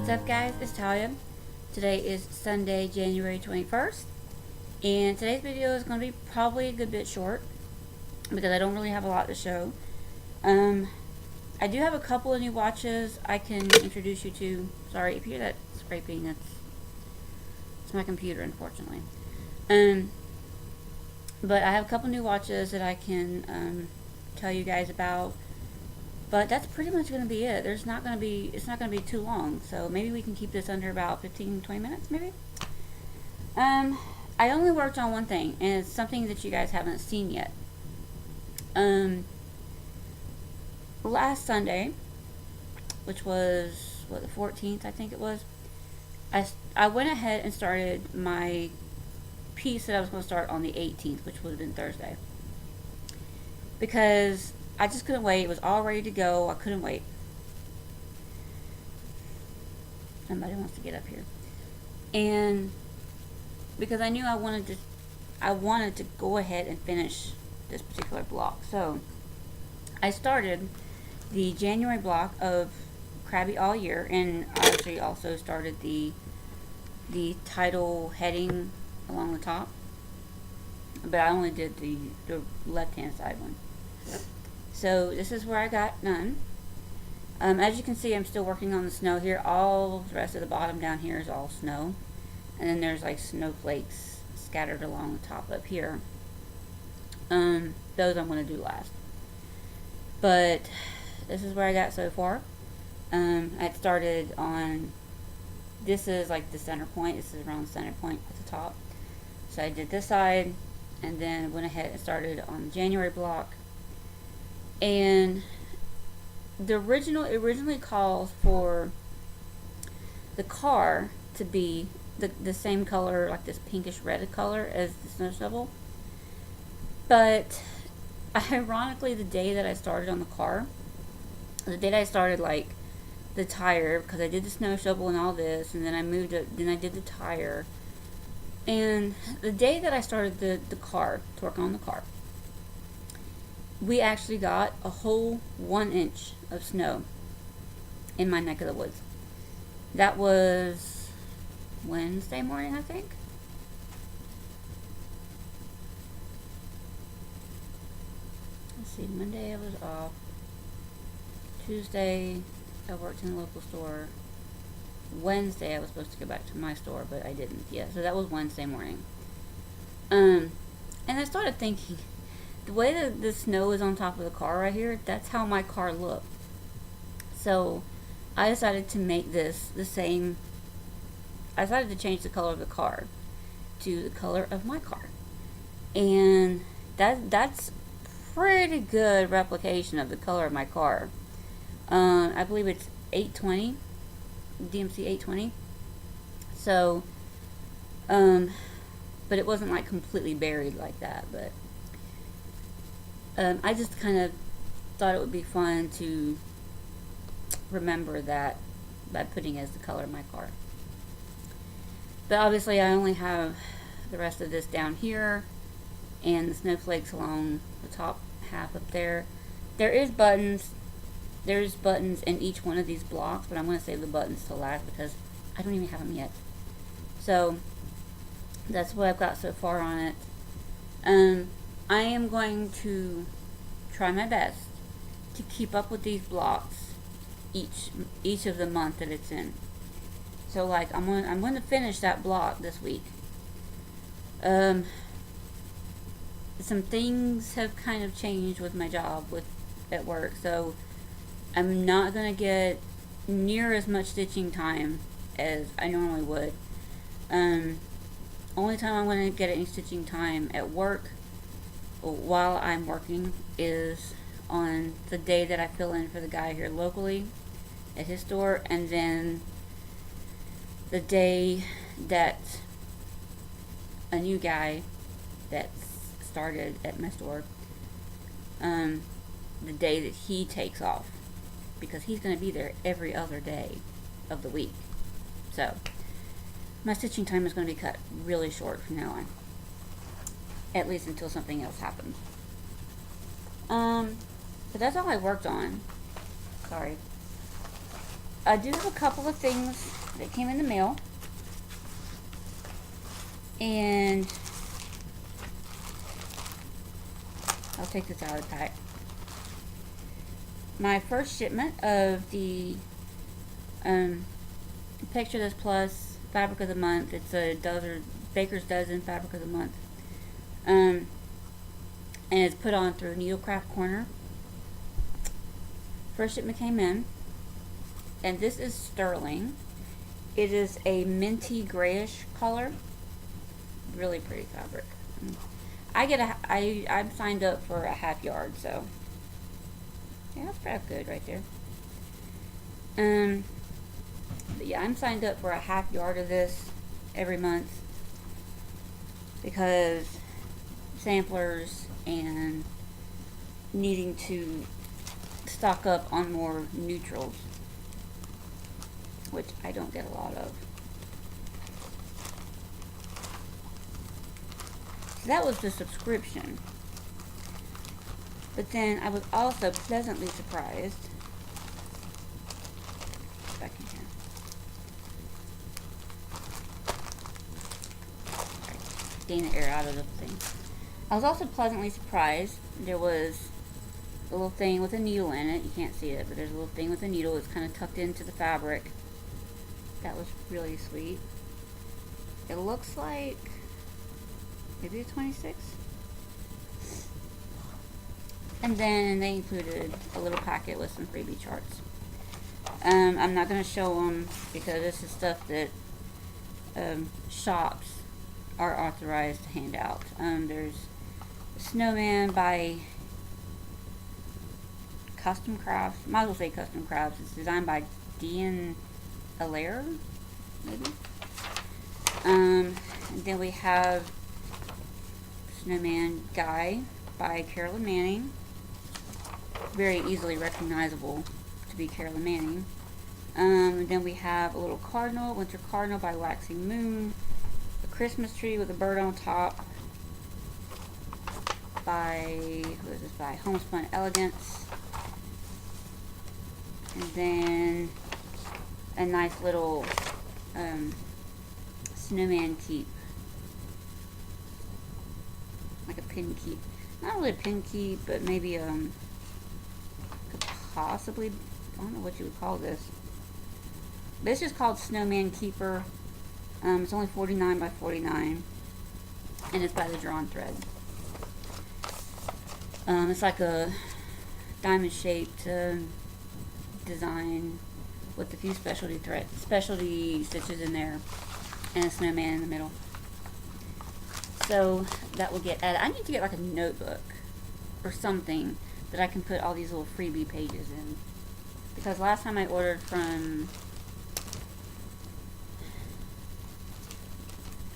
What's up, guys? It's Talia. Today is Sunday, January 21st, and today's video is going to be probably a good bit short because I don't really have a lot to show. I do have a couple of new watches I can introduce you to. Sorry if you hear that scraping, it's my computer, unfortunately. But I have a couple new watches that I can tell you guys about. But that's pretty much going to be it. It's not going to be too long. So maybe we can keep this under about 15-20 minutes, maybe. I only worked on one thing, and it's something that you guys haven't seen yet. Last Sunday, which was, what, the 14th, I think it was, I went ahead and started my piece that I was going to start on the 18th, which would have been Thursday. Because I just couldn't wait. It was all ready to go. I couldn't wait. Somebody wants to get up here. And because I knew I wanted to go ahead and finish this particular block. So I started the January block of Crabby all year, and I actually also started the title heading along the top. But I only did the left-hand side one. So this is where I got done. As you can see, I'm still working on the snow here. All the rest of the bottom down here is all snow. And then there's like snowflakes scattered along the top up here. Those I'm going to do last. But this is where I got so far. I started on, this is like the center point. This is around the center point at the top. So I did this side, and then went ahead and started on the January block. And it originally calls for the car to be the same color, like this pinkish red color as the snow shovel. But ironically, the day that I started on the car, the day that I started like the tire, because I did the snow shovel and all this, and then I moved it, then I did the tire. And the day that I started the car, to work on the car, we actually got a whole 1 inch of snow in my neck of the woods. That was Wednesday morning, I think. Let's see, Monday I was off. Tuesday I worked in the local store. Wednesday I was supposed to go back to my store, but I didn't. Yeah, so that was Wednesday morning. And I started thinking, the way that the snow is on top of the car right here, that's how my car looked. So I decided to make this the same. I decided to change the color of the car to the color of my car. And that's pretty good replication of the color of my car. I believe it's 820, DMC 820. So, but it wasn't like completely buried like that, but I just kind of thought it would be fun to remember that by putting it as the color of my car. But obviously I only have the rest of this down here and the snowflakes along the top half up there. There's buttons in each one of these blocks, but I'm going to save the buttons till last because I don't even have them yet. So that's what I've got so far on it. I am going to try my best to keep up with these blocks each of the month that it's in. So like I'm going to finish that block this week. Some things have kind of changed with my job at work, so I'm not going to get near as much stitching time as I normally would. Only time I'm going to get any stitching time at work while I'm working is on the day that I fill in for the guy here locally at his store, and then the day that a new guy that started at my store, the day that he takes off, because he's going to be there every other day of the week. So my stitching time is going to be cut really short from now on, at least until something else happens. But that's all I worked on. Sorry. I do have a couple of things that came in the mail. And I'll take this out of the pack. My first shipment of the Picture This Plus Fabric of the Month. It's a Baker's Dozen Fabric of the Month. And it's put on through Needlecraft Corner. First shipment came in. And this is sterling. It is a minty grayish color. Really pretty fabric. I'm signed up for a half yard, so yeah, that's pretty good right there. But yeah, I'm signed up for a half yard of this every month because samplers and needing to stock up on more neutrals, which I don't get a lot of. So that was the subscription. But then I was also pleasantly surprised. Back in here. Getting the air out of the thing. I was also pleasantly surprised. There was a little thing with a needle in it. You can't see it, but there's a little thing with a needle. It's kind of tucked into the fabric. That was really sweet. It looks like maybe a 26. And then they included a little packet with some freebie charts. I'm not going to show them because this is stuff that shops are authorized to hand out. There's Snowman by Custom Crafts. Might as well say Custom Crafts. It's designed by Dean Allaire, maybe. And then we have Snowman Guy by Carolyn Manning. Very easily recognizable to be Carolyn Manning. Then we have a little cardinal, Winter Cardinal by Waxing Moon. A Christmas tree with a bird on top by, who is this by? Homespun Elegance. And then a nice little snowman keep. Like a pin keep. Not really a pin keep, but maybe could possibly, I don't know what you would call this. But it's just called Snowman Keeper. It's only 49 by 49. And it's by the Drawn Thread. It's like a diamond shaped design with a few specialty stitches in there, and a snowman in the middle. So that will get added. I need to get like a notebook or something that I can put all these little freebie pages in, because last time I ordered from,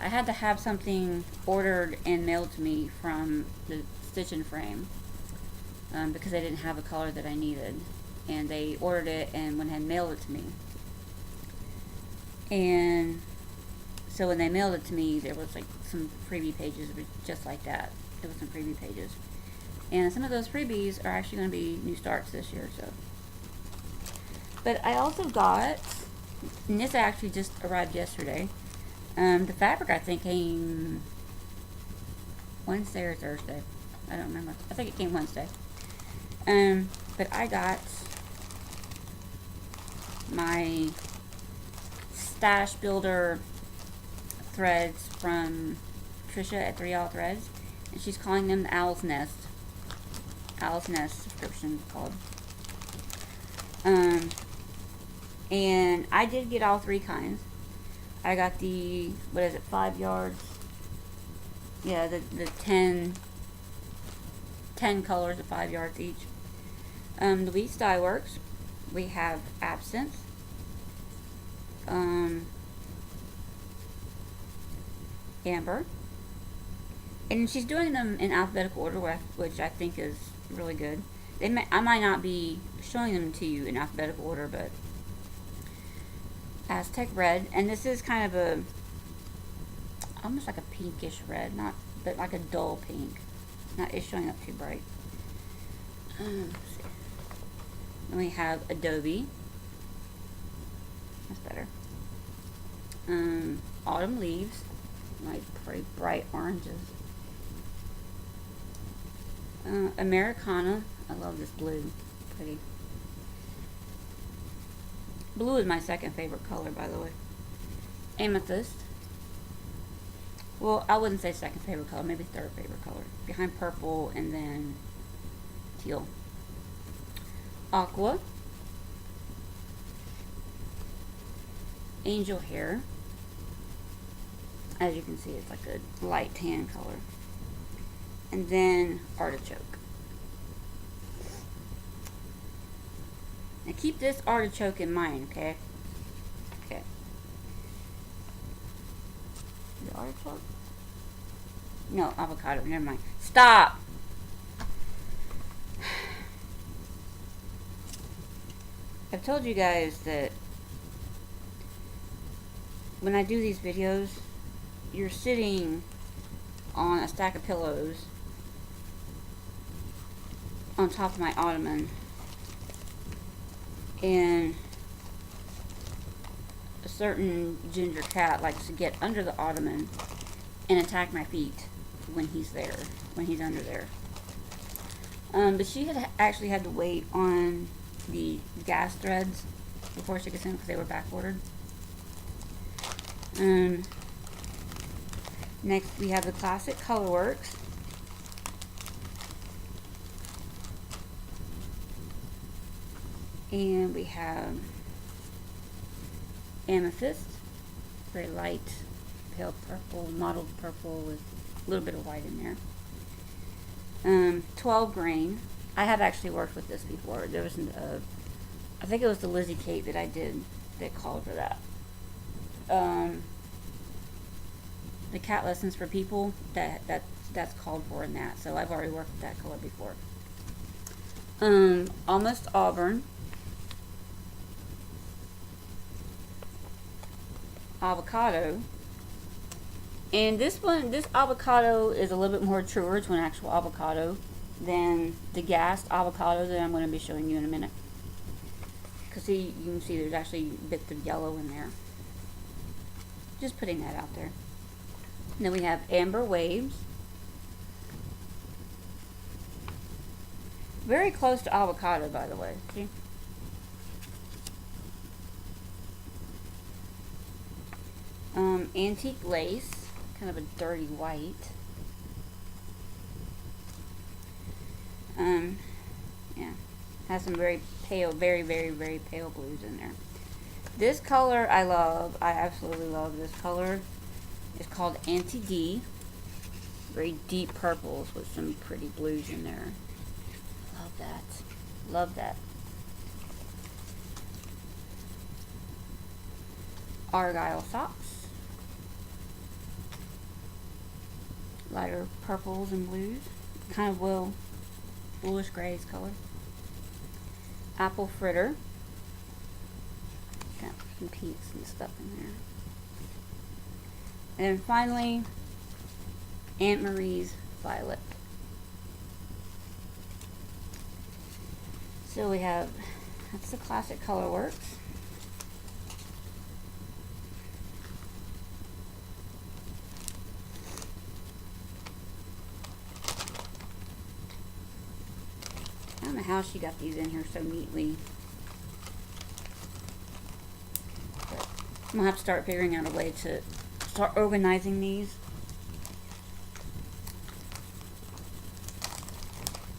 I had to have something ordered and mailed to me from the Stitch and Frame because they didn't have a color that I needed, and they ordered it and went ahead and mailed it to me. And so when they mailed it to me, there was like some freebie pages just like that. There was some freebie pages, and some of those freebies are actually going to be new starts this year. So, but I also got, and this actually just arrived yesterday. The fabric I think came Wednesday or Thursday. I don't remember. I think it came Wednesday. But I got my stash builder threads from Trisha at 3 All Threads, and she's calling them the Owl's Nest. Owl's Nest subscription called. And I did get all three kinds. I got the, what is it, 5 yards? Yeah, the 10 colors of 5 yards each. The Wheat Dye Works, we have Absinthe, Amber, and she's doing them in alphabetical order, which I think is really good. I might not be showing them to you in alphabetical order, but Aztec Red, and this is kind of a, almost like a pinkish red, but like a dull pink. It's showing up too bright. Let's see. Then we have Adobe. That's better. Autumn leaves, like pretty bright oranges. Americana, I love this blue, pretty. Blue is my second favorite color, by the way. Amethyst. Well, I wouldn't say second favorite color, maybe third favorite color. Behind purple and then teal. Aqua. Angel hair. As you can see, it's like a light tan color. And then artichoke. Now keep this artichoke in mind, okay? Okay. The artichoke? No, avocado, never mind. Stop! I've told you guys that when I do these videos, you're sitting on a stack of pillows on top of my ottoman, and a certain ginger cat likes to get under the ottoman and attack my feet when he's there, when he's under there. But she had actually had to wait on the gas threads before she could send them because they were back ordered. Next we have the classic Colorworks. And we have Amethyst, very light, pale purple, mottled purple with a little bit of white in there. 12 grain. I have actually worked with this before. There was I think it was the Lizzie Kate that I did that called for that. The cat lessons for people, that's called for in that. So I've already worked with that color before. Almost Auburn. Avocado. And this avocado is a little bit more truer to an actual avocado than the gassed avocado that I'm going to be showing you in a minute. Because you can see there's actually bits of yellow in there. Just putting that out there. And then we have Amber Waves. Very close to avocado, by the way. See? Antique Lace. Kind of a dirty white. Yeah. Has some very pale, very, very, very pale blues in there. This color I love. I absolutely love this color. It's called Anti-D. Very deep purples with some pretty blues in there. Love that. Love that. Argyle Socks. Lighter purples and blues. Kind of bluish grays color. Apple Fritter. Got some pinks and stuff in there. And then finally, Aunt Marie's Violet. So we have, that's the classic Colorworks. I don't know how she got these in here so neatly. But I'm going to have to start figuring out a way to start organizing these.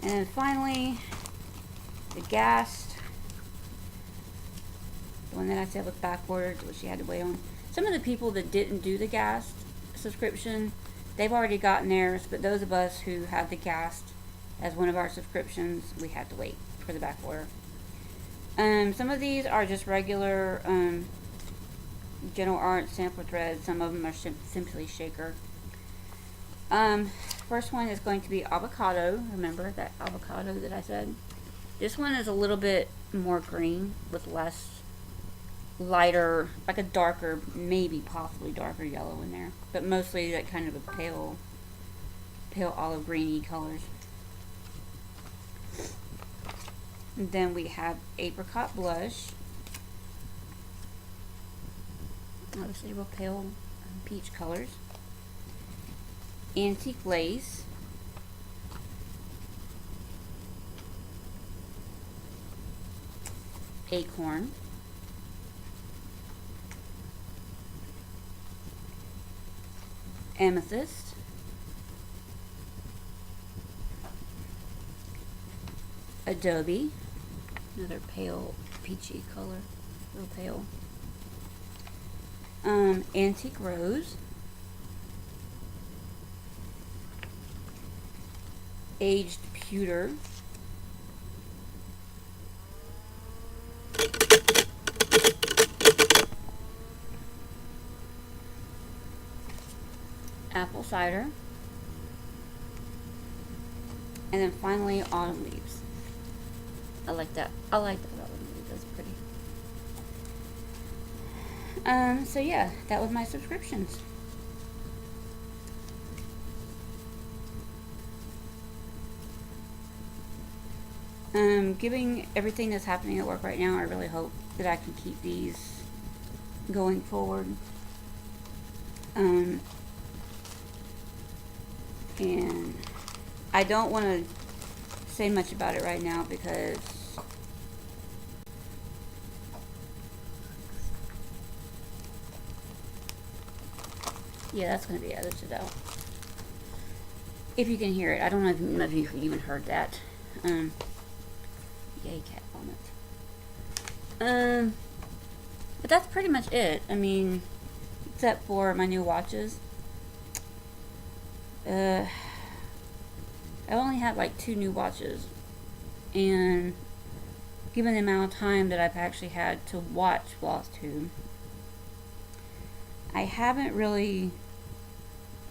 And finally, the gassed, the one that I said was back ordered, which she had to wait on. Some of the people that didn't do the gassed subscription, they've already gotten theirs, but those of us who had the gassed as one of our subscriptions, we had to wait for the back order. Some of these are just regular General Art sampler threads. Some of them are simply shaker. First one is going to be avocado. Remember that avocado that I said? This one is a little bit more green with less lighter, like a darker, maybe possibly darker yellow in there, but mostly that kind of a pale olive greeny colors. And then we have apricot blush. Obviously real pale peach colors. Antique lace. Acorn. Amethyst. Adobe. Another pale peachy color. Real pale. Antique rose. Aged pewter. Apple cider. And then finally autumn leaves. I like that. I like that autumn leaves. That's pretty. So yeah, that was my subscriptions. Given everything that's happening at work right now, I really hope that I can keep these going forward. And I don't want to say much about it right now because yeah, that's going to be edited out. If you can hear it. I don't know if you even heard that. Yay, cat vomit. But that's pretty much it. I mean, except for my new watches. I only have like 2 new watches. And given the amount of time that I've actually had to watch Flosstube, I haven't really,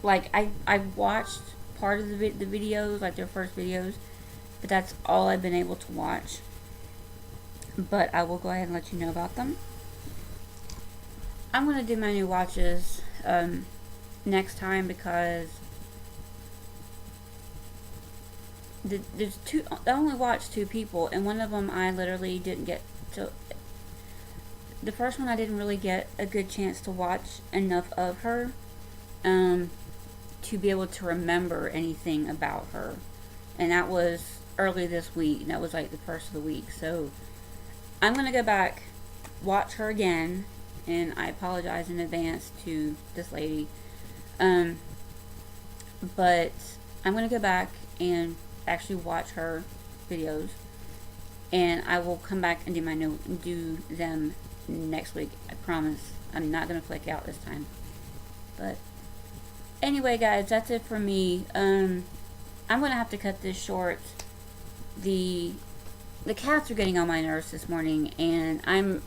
like, I've watched part of the videos, like their first videos, but that's all I've been able to watch. But I will go ahead and let you know about them. I'm going to do my new watches next time because there's 2, I only watched 2 people, and one of them I literally didn't get to. The first one I didn't really get a good chance to watch enough of her to be able to remember anything about her, and that was early this week, and that was like the first of the week. So I'm gonna go back, watch her again, and I apologize in advance to this lady, but I'm gonna go back and actually watch her videos, and I will come back and do them next week. I promise. I'm not gonna flake out this time. But anyway, guys, that's it for me. I'm gonna have to cut this short. The cats are getting on my nerves this morning, and I'm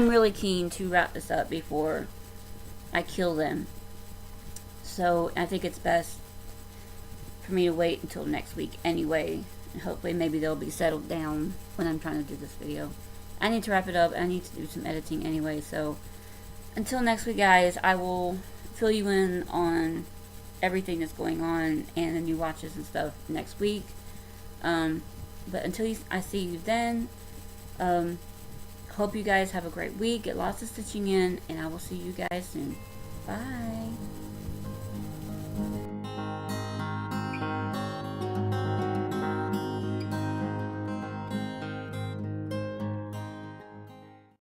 really keen to wrap this up before I kill them. So I think it's best for me to wait until next week anyway, and hopefully maybe they'll be settled down when I'm trying to do this video. I need to wrap it up. I need to do some editing anyway, so until next week, guys, I will fill you in on everything that's going on and the new watches and stuff next week. But until I see you then, hope you guys have a great week. Get lots of stitching in, and I will see you guys soon. Bye.